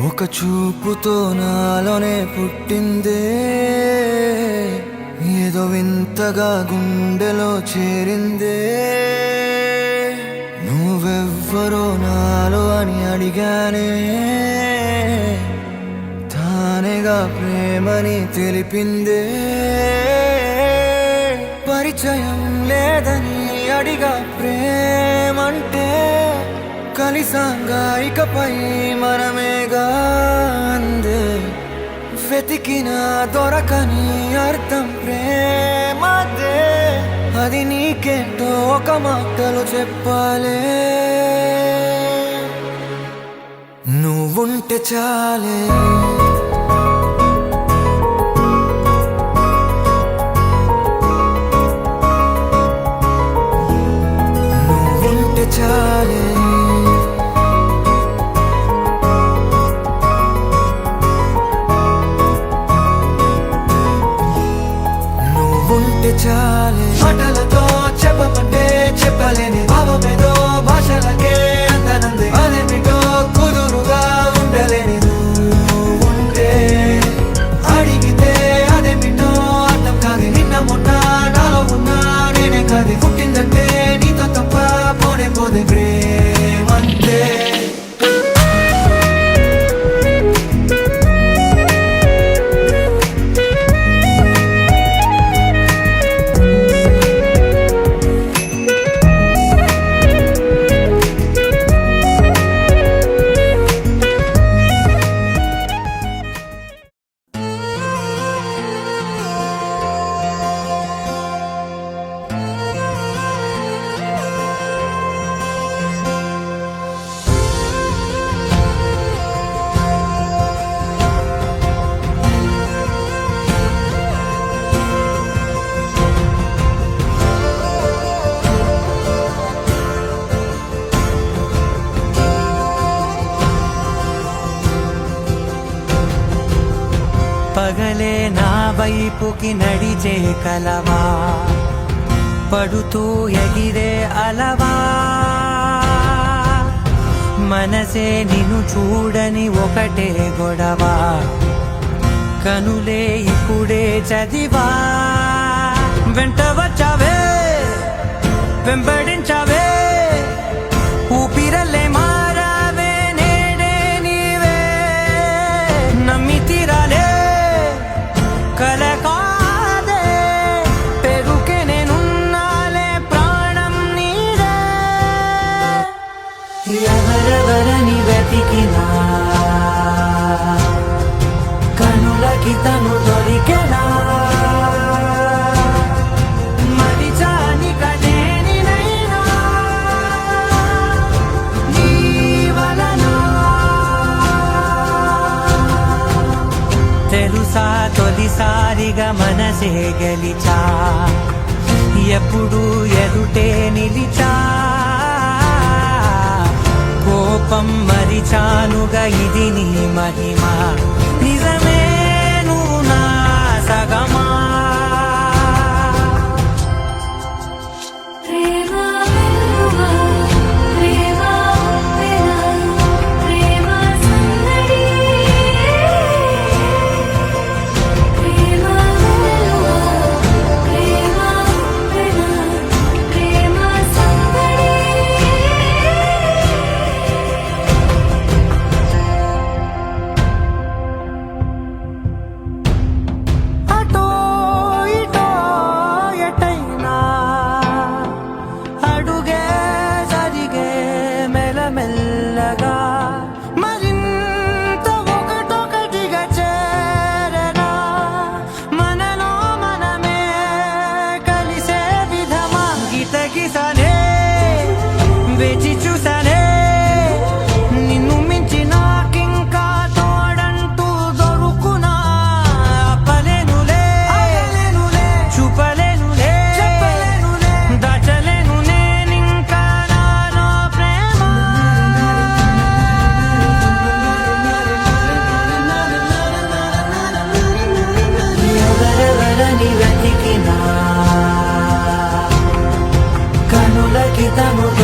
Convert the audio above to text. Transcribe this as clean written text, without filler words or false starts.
ఒక చూపుతో నాలోనే పుట్టిందే, ఏదో వింతగా గుండెలో చేరిందే. నువ్వెవ్వరో నాలో అని అడిగానే, తానేగా ప్రేమని తెలిపిందే. పరిచయం లేదని అడిగా ప్రేమంటే, కలిసాంగా ఇకపై మనమేగా అందే. వెతికినా దొరకని అర్థం ప్రేమదే, అది నీకేంటో ఒక మాటలో చెప్పాలే. నువ్వుంటే చాలే, నువ్వుంటే చాలే, చాలే. మాటలతో చెప్పమంటే చెప్పలేని భావమేదో భాషలకే అందనంది. అదేమిటో కుదురుగా ఉండలేని నువ్వుంటే, అడిగితే అదేమిటో అర్థం కాదు. నిన్న మొన్న నాలో ఉన్నా నేనే కాదు. పుట్టిందంటే నీతో తప్ప పోనే పోదే ప్రేమంతే. పగలే నా వైపుకి నడిచే కలవా, పడుతూ ఎగిరే అలవా. మనసే నిన్ను చూడని ఒకటే గొడవ, కనులే ఇప్పుడే చదివా. వెంట వచ్చావే, వెంబడించావే, ఊపిరల్లే మారావే. నేడే నీవే నమ్మి తీరాలే, కలకాదే పెరుకే నేనున్నాలే. ప్రాణం నీదే, ఎవరెవరని వెతికినా కనులకి తను దొరికెనా. మరిచాని కదేనినైనా నీ వలన. తెలుసా తొలిసారిగా మనసే గెలిచా, ఎప్పుడు ఎదుటే నిలిచా. కోపం మరిచానుగా, ఇది నీ మహిమ. నిజమే నువ్వు నా సగమా. అటో తాకి తనుగా